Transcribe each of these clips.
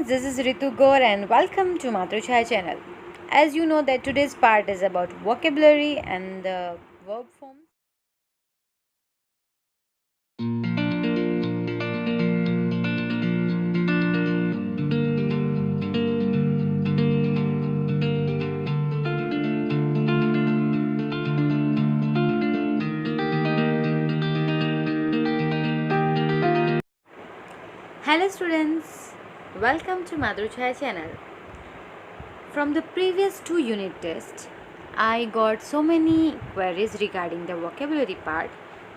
friends, this is Ritu Gaur and welcome to Matruchai channel. As you know that today's part is about vocabulary and the verb forms. Hello students, welcome to Matruchai channel. From the previous two unit tests, I got so many queries regarding the vocabulary part,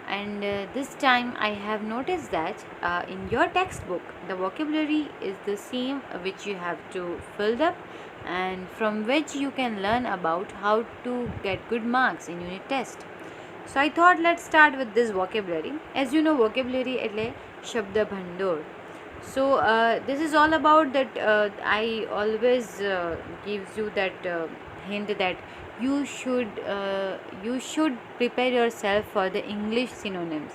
and this time I have noticed that in your textbook the vocabulary is the same which you have to fill up and from which you can learn about how to get good marks in unit test. So I thought let's start with this vocabulary. As you know, vocabulary એટલે શબ્દ ભંડોળ. So this is all about that. I always gives you that hint that you should prepare yourself for the English synonyms.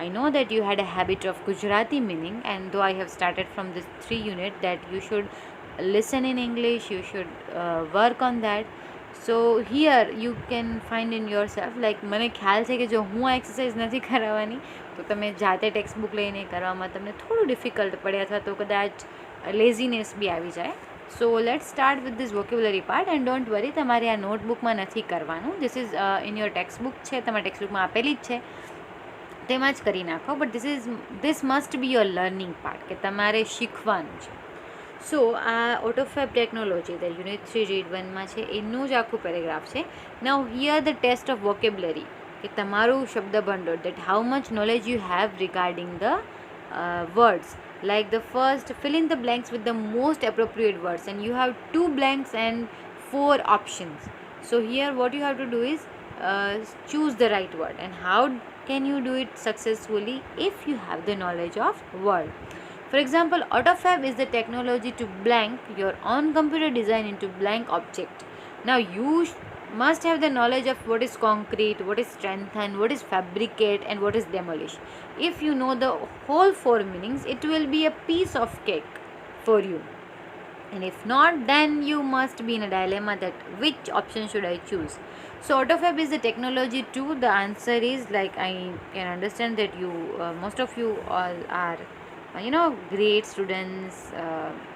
I know that you had a habit of Gujarati meaning, and though I have started from this 3 unit that you should listen in English, you should work on that. So here you can find in your self like મને ખ્યાલ છે કે જો હું આ exercise નથી કરાવવાની તો તમે જાતે ટેક્સ્ટ બુક લઈને કરવામાં તમને થોડું ડિફિકલ્ટ પડે અથવા તો કદાચ લેઝીનેસ બી આવી જાય. So let start with this vocabulary part and don't worry, તમારે આ નોટબુકમાં નથી કરવાનું. This is in your text book છે, તમારા ટેક્સ્ટ બુકમાં આપેલી જ છે, તેમાં જ કરી નાખો. But this must be your learning part કે તમારે શીખવાનું છે. સો આ AutoFab technology the unit 3 read 1માં છે એનું જ આખું પેરેગ્રાફ છે. Now here the test of vocabulary કે તમારું શબ્દ ભંડોળ, that how much knowledge you have regarding the words. Like the first, fill in the blanks with the most appropriate words, and you have 2 blanks and 4 options. So here what you have to do is choose the right word. And how can you do it successfully? If you have the knowledge of word. For example, AutoFab is the technology to blank your own computer design into blank object. Now you must have the knowledge of what is concrete, what is strengthen, what is fabricate, and what is demolish. If you know the whole 4 meanings, it will be a piece of cake for you. And if not, then you must be in a dilemma that which option should I choose. So AutoFab is the technology too. The answer is, like, I can understand that you most of you all are great students,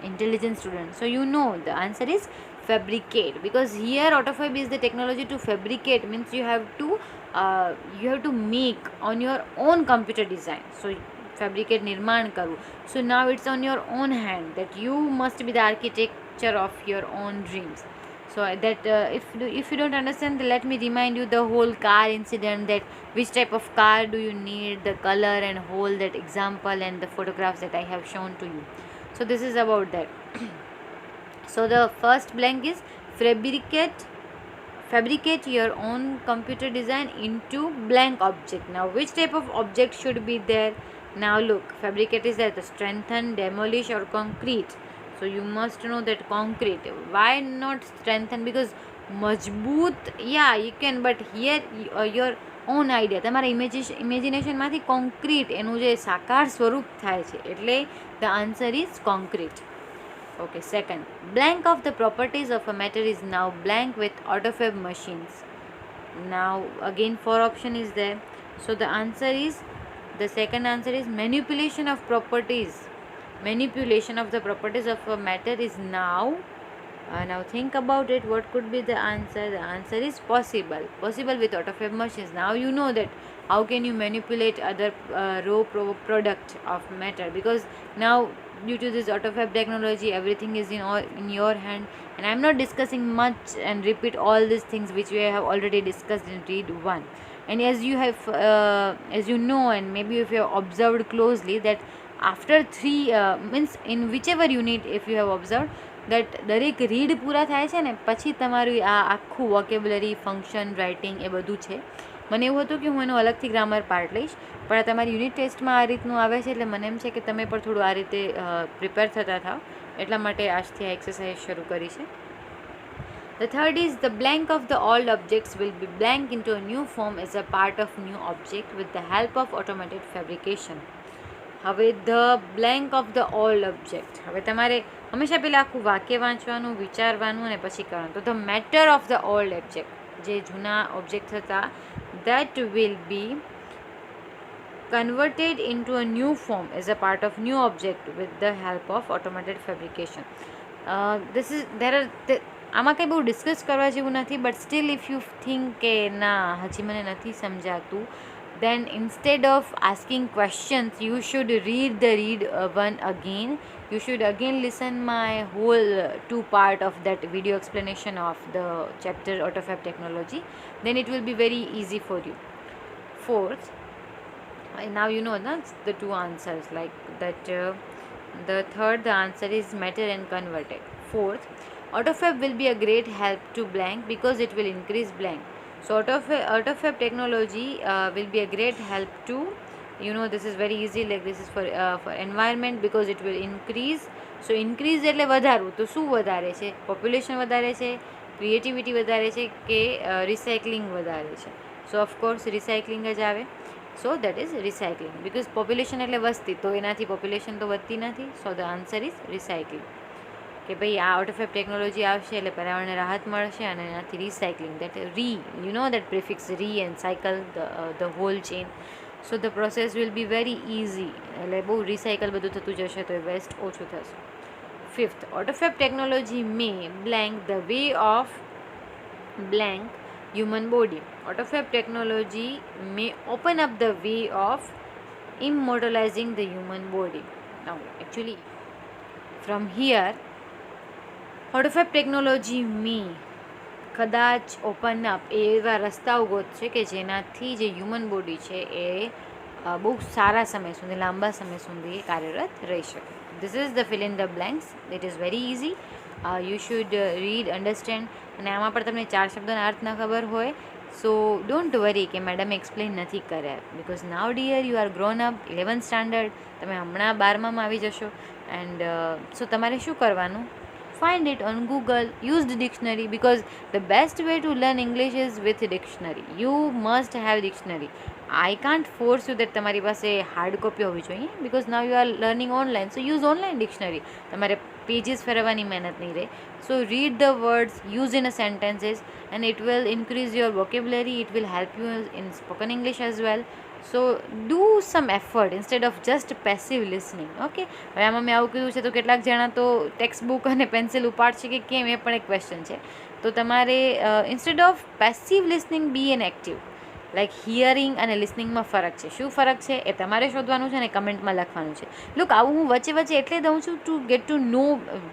intelligent students, so you know the answer is fabricate, because here AutoFab is the technology to fabricate, means you have to make on your own computer design. So fabricate, nirman karu. So now it's on your own hand that you must be the architecture of your own dreams. So that if you don't understand, let me remind you the whole car incident, that which type of car do you need, the color and whole that example and the photographs that I have shown to you. So this is about that. So the first blank is fabricate your own computer design into blank object. Now which type of object should be there? Now look, fabricate is that the strengthen, demolish or concrete. So you must know that concrete. Why not strengthen? Because મજબૂત, yeah you can, but here your own idea, તમારા ઇમેજિનેશનમાંથી concrete એનું જે સાકાર સ્વરૂપ થાય છે, એટલે the answer is concrete. Okay, second, blank of the properties of a matter is now blank with AutoFab machines. Now again 4 option is there. So the second answer is manipulation of the properties of a matter is now think about it, what could be the answer? The answer is possible with AutoFab machines. Now you know that how can you manipulate other raw product of matter, because now due to this AutoFab technology everything is in your hand, and I'm not discussing much and repeat all these things which we have already discussed in read 1. And as you know, and maybe if you have observed closely, that after 3 means in whichever unit, if you have observed that દરેક read પૂરા થાય છે ને પછી તમારું આ આખું vocabulary, function, writing એ બધું છે. મને એવું હતું કે હું એનો અલગથી ગ્રામર પાર્ટ લઈશ, પણ તમારી યુનિટ ટેસ્ટમાં આ રીતનું આવે છે, એટલે મને એમ છે કે તમે પણ થોડું આ રીતે પ્રિપેર થતા થાવ, એટલા માટે આજથી આ એક્સરસાઇઝ શરૂ કરી છે. The third is the blank of the old objects will be blank into a new form as a part of new object with the help of automated fabrication. હવે the blank of the old object. હવે તમારે હંમેશા પહેલાં આખું વાક્ય વાંચવાનું, વિચારવાનું અને પછી કરવાનું. તો the matter of the old object, જે જૂના ઓબ્જેક્ટ હતા, that will be converted into a new form as a part of new object with the help of automated fabrication. આમાં કંઈ બહુ ડિસ્કસ કરવા જેવું નથી, but still if you think કે ના હજી મને નથી સમજાતું, then instead of asking questions you should read one again. You should again listen my whole two part of that video explanation of the chapter AutoFab technology, then it will be very easy for you. Fourth, now you know the two answers like that. The third, the answer is matter and converted. Fourth, AutoFab will be a great help to blank because it will increase blank. So AutoFab technology will be a great help to, this is very easy, like this is for environment because it will increase. So increase એટલે વધારવું, તો શું વધારે છે? Population વધારે છે, creativity વધારે છે કે રિસાયકલિંગ વધારે છે? સો ઓફકોર્સ રિસાયકલિંગ જ આવે. So that is recycling, because population એટલે વસ્તી, તો એનાથી પોપ્યુલેશન તો વધતી નથી. સો ધ આન્સર ઇઝ રિસાયકલિંગ. કે ભાઈ આ AutoFab ટેકનોલોજી આવશે એટલે પર્યાવરણને રાહત મળશે અને એનાથી recycling, that that prefix and cycle, the whole chain. So the process will be very easy, એટલે બહુ રિસાયકલ બધું થતું જશે તો એ વેસ્ટ ઓછું થશે. Fifth, AutoFab technology may blank the way of blank human body. AutoFab technology may open up the way of immortalizing the human body. Now actually from here AutoFab technology may કદાચ open up એવા રસ્તાઓ ગોતશે કે જેનાથી જે human body છે એ બહુ સારા સમય સુધી, લાંબા સમય સુધી કાર્યરત રહી શકે. This is the fill in the blanks. It is very easy. You should read, understand. અને આમાં પણ તમને 4 શબ્દોના અર્થ ના ખબર હોય, સો ડોન્ટ વરી કે મેડમે એક્સપ્લેન નથી કર્યા, because now dear you are grown up, 11th standard, તમે હમણાં 12મામાં આવી જશો. એન્ડ સો તમારે શું કરવાનું? Find it on Google, use the dictionary, because the best way to learn English is with dictionary. You must have dictionary. I can't force you that તમારી પાસે hard copy હોવી જોઈએ, because now you are learning online, so use online dictionary. તમારે pages ફેરવવાની મહેનત નહીં રહે. So read the words, use in a sentences, and it will increase your vocabulary. It will help you in spoken English as well. So do sum effort instead of just passive listening. Okay, હવે આમાં મેં આવું કીધું છે તો કેટલાક જણા તો ટેક્સ્ટ બુક અને પેન્સિલ ઉપાડશે કે કેમ, એ પણ એક ક્વેશ્ચન છે. તો તમારે instead of passive listening be an active. Like hearing અને લિસનિંગમાં ફરક છે. શું ફરક છે એ તમારે શોધવાનું છે અને કમેન્ટમાં લખવાનું છે. લુક, આવું હું વચ્ચે વચ્ચે એટલે દઉં છું to get to know,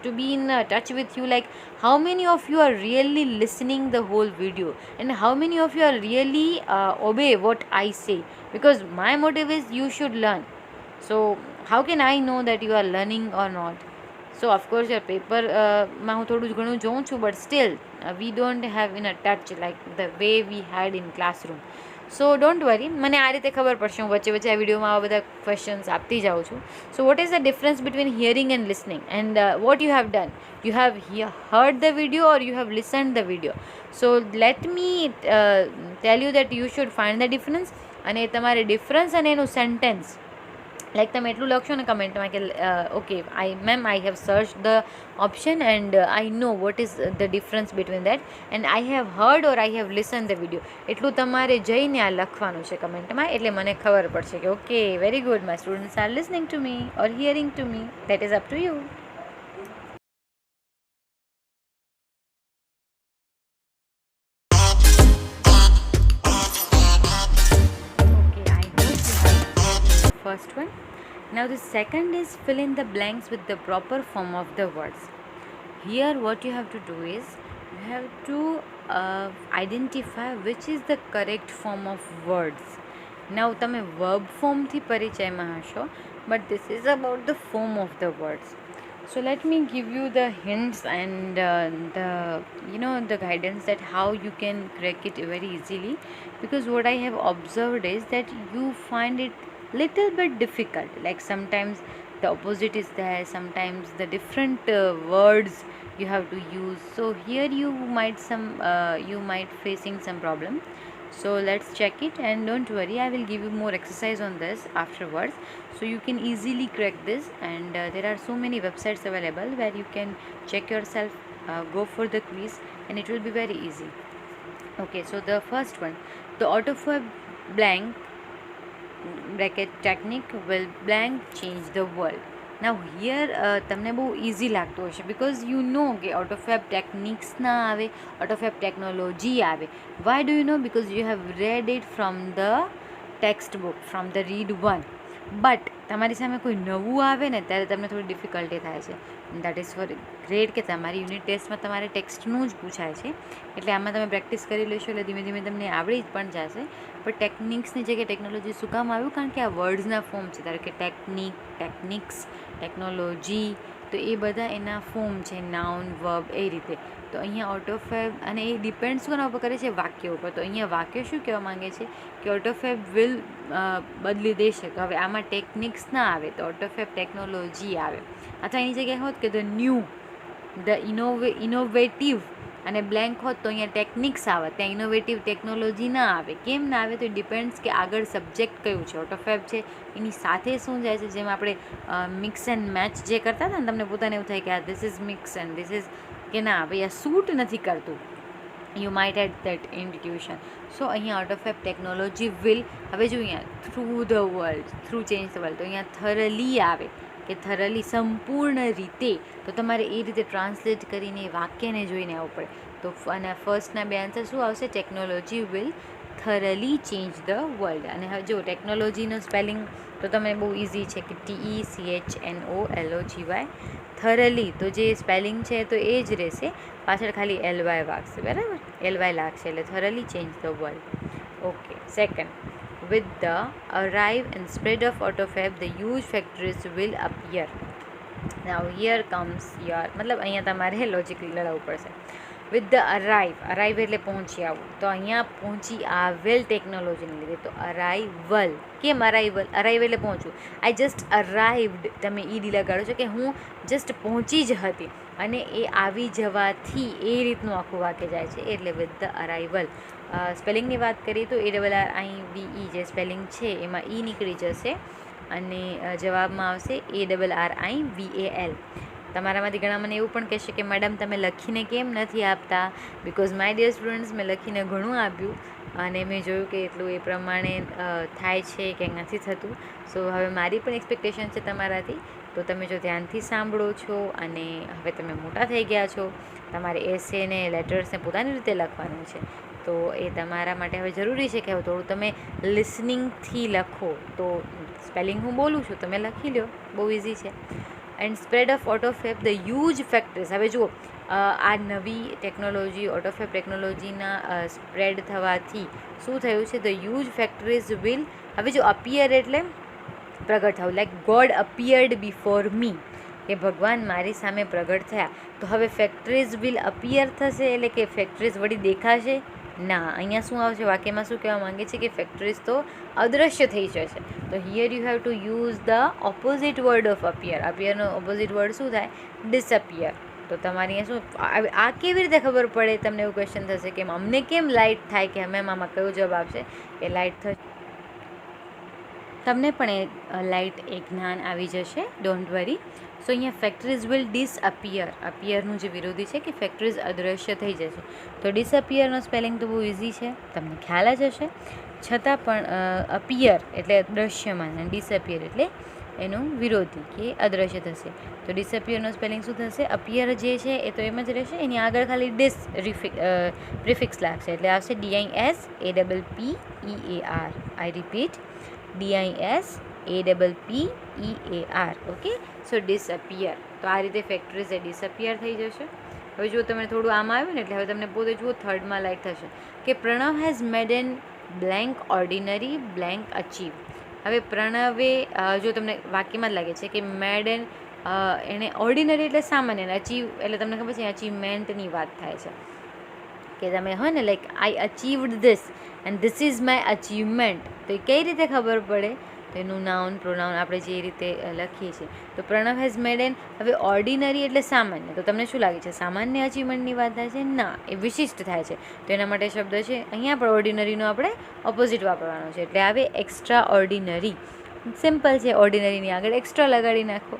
to be in touch with you, like how many of you are really listening the whole video and how many of you are really obey what I say, because my motive is you should learn. So how can I know that you are learning or not? So of course your paper માં હું થોડું ઘણું જોઉં છું, but still we don't have in a touch like the way we had in classroom. So don't worry, મને આ રીતે ખબર પડશે. હું વચ્ચે વચ્ચે આ વિડીયોમાં આવા બધા ક્વેશ્ચન્સ આપતી જાઉં છું. So what is the difference between hearing and listening, and what you have done? You have heard the video or you have listened the video? So let me tell you that you should find the difference. અને તમારે difference અને એનું sentence, like તમે એટલું લખશો ને કમેન્ટમાં કે okay I have search the option and I know what is the difference between that, and I have heard or I have listen the video, એટલું તમારે જઈને આ લખવાનું છે કમેન્ટમાં. એટલે મને ખબર પડશે કે okay, very good, my students are listening to me or hearing to me. That is up to you. First one. Now the second is fill in the blanks with the proper form of the words. Here what you have to do is you have to identify which is the correct form of words. Now તમે verb form થી પરિચયમાં હશો, but this is about the form of the words. So let me give you the hints and the guidance that how you can crack it very easily, because what I have observed is that you find it little bit difficult, like sometimes the opposite is there, sometimes the different words you have to use. So here you might facing some problem. So let's check it, and don't worry, I will give you more exercise on this afterwards, so you can easily crack this. And there are so many websites available where you can check yourself, go for the quiz, and it will be very easy. Okay, so the first one, the autofill blank bracket technique will blank change the world. Now here તમને બહુ easy લાગતું હશે, because you know કે ઓટોફેબ techniques ના આવે, ઓટોફેબ technology આવે. Why do you know? Because you have red it from the text book, from the read 1. But તમારી સામે કોઈ નવું આવે ને ત્યારે તમને થોડી ડિફિકલ્ટી થાય છે. દેટ ઇઝ ફોર ગ્રેટ કે તમારી યુનિટ ટેસ્ટમાં તમારે ટેક્સ્ટનું જ પૂછાય છે, એટલે આમાં તમે પ્રેક્ટિસ કરી લેશો એટલે ધીમે ધીમે તમને આવડી પણ જશે. પણ ટેકનિક્સની જગ્યાએ ટેકનોલોજી શું કામ આવ્યું? કારણ કે આ વર્ડ્સના ફોર્મ છે. ધારો કે ટેકનિક, ટેકનિક્સ, ટેકનોલોજી, તો એ બધા એના ફોર્મ છે, નાઉન, વર્બ, એ રીતે. તો અહીંયા ઓટોફેબ, અને એ ડિપેન્ડ શું એના ઉપર કરે છે? વાક્ય ઉપર. તો અહીંયા વાક્ય શું કહેવા માંગે છે કે ઓટોફેબ વિલ બદલી દેશે. તો હવે આમાં ટેકનિક્સ ના આવે તો ઓટોફેબ ટેકનોલોજી આવે, અથવા એની જગ્યાએ હોત કે ધ ન્યૂ, ધ ઇનોવેટિવ, અને બ્લેન્ક હોત તો અહીંયા ટેકનિક્સ આવે, ત્યાં ઇનોવેટિવ ટેકનોલોજી ના આવે. કેમ ના આવે? તો એ ડિપેન્ડ્સ કે આગળ સબ્જેક્ટ કયું છે. ઓટોફેબ છે એની સાથે શું જાય છે? જેમ આપણે મિક્સ એન્ડ મેચ જે કરતા હતા ને, તમને પોતાને એવું થાય કે આ this is mix and this is, કે ના ભાઈ આ સૂટ નથી કરતું. You might had that intuition. So અહીંયા ઓટોફેબ ટેકનોલોજી વિલ, હવે જો અહીંયા through the world, through change the world, તો અહીંયા થરલી આવે કે થરલી, સંપૂર્ણ રીતે. તો તમારે એ રીતે ટ્રાન્સલેટ કરીને વાક્યને જોઈને આવવું પડે. તો અને ફર્સ્ટના બે આન્સર શું આવશે? Technology will thoroughly change the world. અને હવે જો ટેકનોલોજીનો સ્પેલિંગ તો તમે બહુ ઇઝી છે કે TECHNOLOGY, થરલી. તો જે સ્પેલિંગ છે તો એ જ રહેશે, પાછળ ખાલી LY વાગશે, બરાબર? LY લાગશે એટલે thoroughly change the world. Okay, second, with the arrive and spread of autofab the huge factories will appear. Now here comes your, મતલબ અહીંયા તમારે લોજિક લડાવવું પડશે. વિથ ધ અરાઈવ એટલે પહોંચી આવવું. તો અહીંયા પહોંચી આવેલ ટેકનોલોજીને લીધે, તો અરાઈવલ. કેમ અરાઈવલ? અરાઈવ એટલે પહોંચવું. આઈ જસ્ટ અરાઈવડ, તમે ઈ લગાડો છો કે હું જસ્ટ પહોંચી જ હતી, અને એ આવી જવાથી એ રીતનું આખું વાક્ય જાય છે, એટલે વિથ ધ અરાઈવલ. સ્પેલિંગની વાત કરીએ તો ARRIVE જે સ્પેલિંગ છે એમાં ઈ નીકળી જશે, અને જવાબમાં આવશે ARRIVAL. તમારામાંથી ઘણા મને એવું પણ કહેશે કે મેડમ તમે લખીને કેમ નથી આપતા? બિકોઝ માય ડિયર સ્ટુડન્ટ્સ, મેં લખીને ઘણું આપ્યું, અને મેં જોયું કે એટલું એ પ્રમાણે થાય છે કે નથી થતું. સો હવે મારી પણ એક્સપેક્ટેશન છે તમારાથી, તો તમે જો ધ્યાનથી સાંભળો છો, અને હવે તમે મોટા થઈ ગયા છો, તમારે એસેને, લેટર્સને પોતાની રીતે લખવાનું છે, તો એ તમારા માટે હવે જરૂરી છે કે હવે થોડું તમે લિસનિંગથી લખો. તો સ્પેલિંગ હું બોલું છું, તમે લખી લો, બહુ ઇઝી છે. And spread of AutoFab the huge factories. હવે જુઓ, આ નવી ટેકનોલોજી, ઓટોફેબ ટેકનોલોજીના સ્પ્રેડ થવાથી શું થયું છે? ધ હ્યુજ ફેક્ટરીઝ વિલ, હવે જો અપિયર એટલે પ્રગટ થવું, લાઈક ગોડ અપિયર્ડ બિફોર મી, કે ભગવાન મારી સામે પ્રગટ થયા. તો હવે ફેક્ટરીઝ વિલ અપિયર થશે, એટલે કે ફેક્ટરીઝ વળી દેખાશે ના. અહીંયા શું આવશે? વાક્યમાં શું કહેવા માંગે છે કે ફેક્ટરીઝ તો અદૃશ્ય થઈ જશે. તો here you have to use the opposite word of appear. અપિયરનો ઓપોઝિટ વર્ડ શું થાય? ડિસઅપિયર. તો તમારે અહીંયા શું, આ કેવી રીતે ખબર પડે? તમને એવું ક્વેશ્ચન થશે કે અમને કેમ લાઇટ થાય, કે અમે આમાં કયો જવાબ આવશે? એ લાઇટ થશે. તમને પણ એ લાઇટ એ જ્ઞાન આવી જશે, ડોન્ટ વરી. સો અહીંયા ફેક્ટરીઝ વિલ ડિસઅપિયર, અપિયરનું જે વિરોધી છે કે ફેક્ટરીઝ અદૃશ્ય થઈ જશે. તો ડિસઅપિયરનો સ્પેલિંગ તો બહુ ઇઝી છે, તમને ખ્યાલ જ હશે. છતાં પણ અપિયર એટલે દ્રશ્યમાન, અને ડિસઅપિયર એટલે એનું વિરોધી કે અદૃશ્ય થશે. તો ડિસઅપિયરનો સ્પેલિંગ શું થશે? અપિયર જે છે એ તો એમ જ રહેશે, એની આગળ ખાલી પ્રિફિક્સ લાગશે, એટલે આવશે DISAPPEAR. આઈ રિપીટ, DISAPPEAR. ઓકે, સો ડિસઅપિયર. તો આ રીતે ફેક્ટરીઝ એ ડિસઅપિયર થઈ જશે. હવે જો તમે થોડું આમ આવ્યું ને, એટલે હવે તમને પોતે જુઓ, થર્ડમાં લાઈક થશે કે Pranav has made an blank ordinary blank achieve. હવે પ્રણવે, જો તમને વાક્યમાં જ લાગે છે કે મેડ એન, એને ઓર્ડિનરી એટલે સામાન્ય, અચીવ એટલે તમને ખબર છે અચીવમેન્ટની વાત થાય છે, કે તમે હોય ને like I અચીવડ this and this is my achievement. તો એ કઈ રીતે ખબર પડે? તો એનું નાઉન પ્રોનાઉન આપણે જે રીતે લખીએ છીએ. તો પ્રણવ હેઝ મેડ એન, હવે ઓર્ડિનરી એટલે સામાન્ય. તો તમને શું લાગે છે, સામાન્ય અચીવમેન્ટની વાત થાય છે? ના, એ વિશિષ્ટ થાય છે. તો એના માટે શબ્દ છે અહીંયા પણ ઓર્ડિનરીનો આપણે ઓપોઝિટ વાપરવાનો છે, એટલે આવે એક્સ્ટ્રા ઓર્ડિનરી. સિમ્પલ છે, ઓર્ડિનરીની આગળ એક્સ્ટ્રા લગાડી નાખો.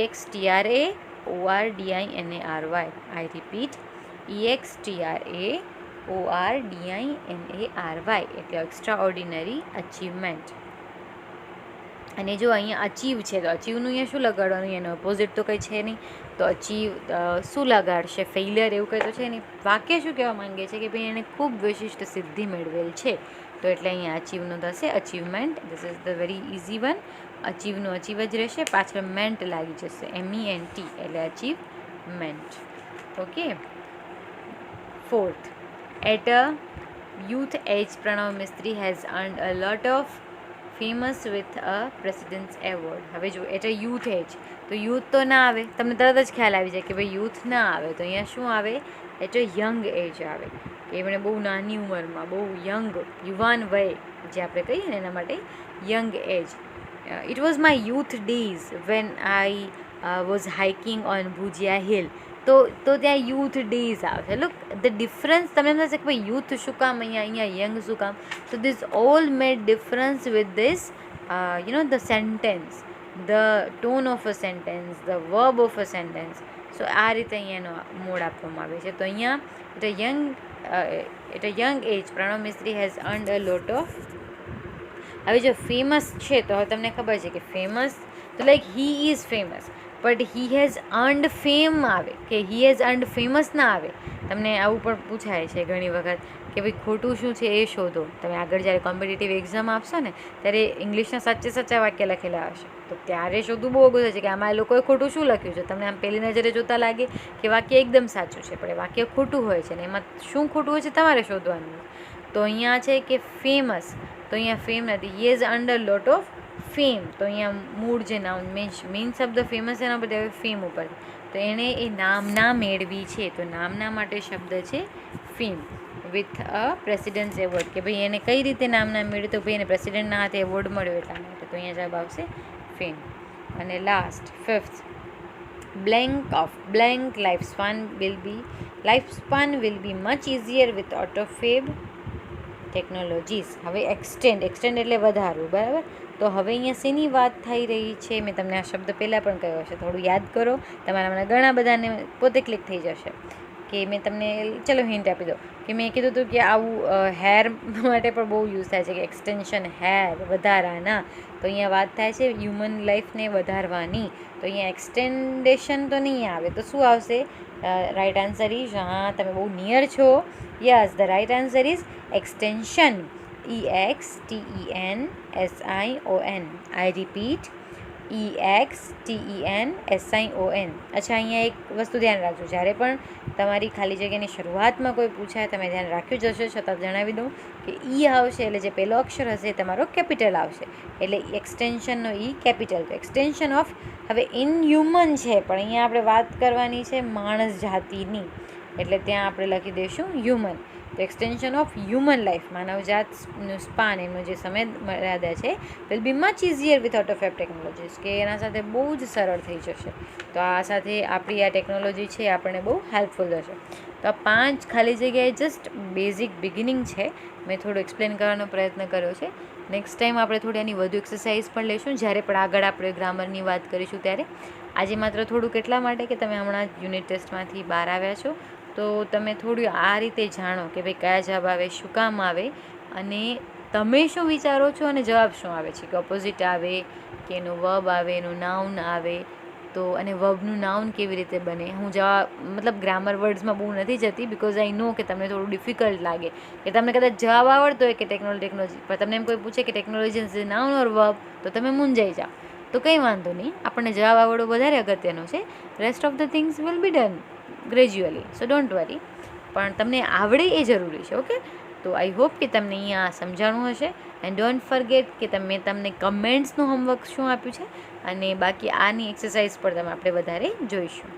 EXTRAORDINARY, આઈ રિપીટ, EXTRAORDINARY, એટલે એક્સ્ટ્રા ઓર્ડિનરી અચીવમેન્ટ. અને જો અહીંયા અચીવ છે તો અચીવનું અહીંયા શું લગાડવાનું, એનો ઓપોઝિટ તો કંઈ છે નહીં. તો અચીવ શું લગાડશે, ફેઇલિયર એવું કંઈ તો છે નહીં. વાક્ય શું કહેવા માંગે છે કે ભાઈ એણે ખૂબ વિશિષ્ટ સિદ્ધિ મેળવેલ છે, તો એટલે અહીંયા અચીવનું થશે achievement. This is the very easy one. અચીવનું અચીવ જ રહેશે, પાછળ મેન્ટ લાગી જશે, MENT, એટલે achievement. Okay. Fourth, at a youth age, Pranav Mistry has earned a lot of famous with a President's Award. હવે જો એટ અ યુથ એજ, તો યુથ તો ના આવે, તમને તરત જ ખ્યાલ આવી જાય કે ભાઈ યુથ ના આવે, તો અહીંયા શું આવે, એટ અ યંગ એજ આવે, કે એમણે બહુ નાની ઉંમરમાં, બહુ યંગ, યુવાન વય જે આપણે કહીએ ને એના માટે young age. It was my youth days when I was hiking on Bhujia hill. તો ત્યાં યુથ ડેઝ આવશે. લુક ધ ડિફરન્સ, તમને એમ થશે કે ભાઈ યુથ શું કામ અહીંયા યંગ શું કામ. તો this all made difference with this the sentence, the tone of a sentence, the verb of a sentence. So આ રીતે અહીંયાનો મોડ આપવામાં આવે છે. તો અહીંયા at a young age Pranav Mistry has earned a lot of. હવે જો ફેમસ છે તો હવે તમને ખબર છે કે ફેમસ તો like he is famous, but he has earned fame આવે, કે હી હેઝ અર્ન્ડ ફેમસ ના આવે. તમને આવું પણ પૂછાય છે ઘણી વખત કે ભાઈ ખોટું શું છે એ શોધો. તમે આગળ જ્યારે કોમ્પિટિટિવ એક્ઝામ આપશો ને ત્યારે ઇંગ્લિશના સાચા વાક્ય લખેલા હશે, તો ત્યારે શોધવું બહુ અઘરું છે કે આમાં એ લોકોએ ખોટું શું લખ્યું છે. તમને આમ પહેલી નજરે જોતાં લાગે કે વાક્ય એકદમ સાચું છે, પણ એ વાક્ય ખોટું હોય છે, ને એમાં શું ખોટું હોય છે તમારે શોધવાનું. તો અહીંયા છે કે ફેમસ, તો અહીંયા ફેમ નથી, he has earned a lot of fame. તો અહીંયા મૂળ જે નાઉન મેઇન શબ્દ ફેમસ એના પર હવે ફેમ ઉપર, તો એણે એ નામના મેળવી છે, તો નામના માટે શબ્દ છે fame. With a president's award, કે ભાઈ એને કઈ રીતે નામના મેળવ્યું, તો ભાઈ એને પ્રેસિડેન્ટના હાથે એવોર્ડ મળ્યો એટલા માટે, તો અહીંયા જવાબ આવશે ફેમ. અને last, fifth, blank lifespan will be much easier with AutoFab technologies. હવે એક્સટેન્ડ એટલે વધારવું, બરાબર. તો હવે અહીંયા શેની વાત થઈ રહી છે, મેં તમને આ શબ્દ પહેલાં પણ કહ્યો છે, થોડું યાદ કરો, તમારામાં ઘણા બધાને પોતે ક્લિક થઈ જશે. કે મેં તમને ચલો હિન્ટ આપી દો કે મેં કીધું હતું કે આવું હેર માટે પણ બહુ યુઝ થાય છે, કે એક્સટેન્શન હેર વધારાના. તો અહીંયા વાત થાય છે હ્યુમન લાઈફને વધારવાની, તો અહીંયા એક્સટેન્ડેશન તો નહીં આવે, તો શું આવશે? રાઈટ આન્સર ઇઝ, હા તમે બહુ નિયર છો. Yes, the right answer is extension. EXTENSION. I repeat, EXTENSION. અચ્છા, અહીંયા એક વસ્તુ ધ્યાન રાખજો, જ્યારે પણ તમારી ખાલી જગ્યાની શરૂઆતમાં કોઈ પૂછાય, તમે ધ્યાન રાખ્યું જશે, છતાં જણાવી દઉં કે ઈ આવશે એટલે જે પહેલો અક્ષર હશે તમારો કેપિટલ આવશે, એટલે એક્સટેન્શનનો ઈ કેપિટલ. તો એક્સટેન્શન ઓફ, હવે ઇન હ્યુમન છે, પણ અહીંયા આપણે વાત કરવાની છે માણસ જાતિની, એટલે ત્યાં આપણે લખી દઈશું હ્યુમન. તો એક્સટેન્શન ઓફ હ્યુમન લાઈફ, માનવજાતનું સ્પાન, એનો જે સમય મર્યાદા છે, will be much easier with AutoFab technologies, કે એના સાથે બહુ જ સરળ થઈ જશે. તો આ સાથે આપણી આ ટેકનોલોજી છે આપણને બહુ હેલ્પફુલ થશે. તો આ 5 ખાલી જગ્યાએ જસ્ટ બેઝિક બિગિનિંગ છે, મેં થોડું એક્સપ્લેન કરવાનો પ્રયત્ન કર્યો છે. નેક્સ્ટ ટાઈમ આપણે થોડી આની વધુ એક્સરસાઇઝ પણ લઈશું, જ્યારે પણ આગળ આપણે ગ્રામરની વાત કરીશું ત્યારે. આજે માત્ર થોડુંક એટલા માટે કે તમે હમણાં યુનિટ ટેસ્ટમાંથી બહાર આવ્યા છો, તો તમે થોડું આ રીતે જાણો કે ભાઈ કયા જવાબ આવે, શું કામ આવે, અને તમે શું વિચારો છો અને જવાબ શું આવે છે, કે ઓપોઝિટ આવે, કે એનું વર્બ આવે, એનું નાઉન આવે, તો અને વર્બનું નાઉન કેવી રીતે બને. હું મતલબ ગ્રામર વર્ડ્સમાં બહુ નથી જતી, બિકોઝ આઈ નો કે તમને થોડું ડિફિકલ્ટ લાગે, કે તમને કદાચ જવાબ આવડતો હોય કે ટેકનોલોજી, પણ તમને એમ કોઈ પૂછે કે technology is noun or verb, તો તમે મૂંઝાઈ જાઓ. તો કંઈ વાંધો નહીં, આપણને જવાબ આવડવો વધારે અગત્યનો છે. Rest of the things will be done gradually, so don't worry. પણ તમને આવડે એ જરૂરી છે. ઓકે, તો આઈ હોપ કે તમને અહીંયા સમજાણું હશે. એન્ડ ડોન્ટ ફરગેટ કે તમને કમેન્ટ્સનું હોમવર્ક શું આપ્યું છે, અને બાકી આની એક્સરસાઇઝ પર આપણે વધારે જોઈશું.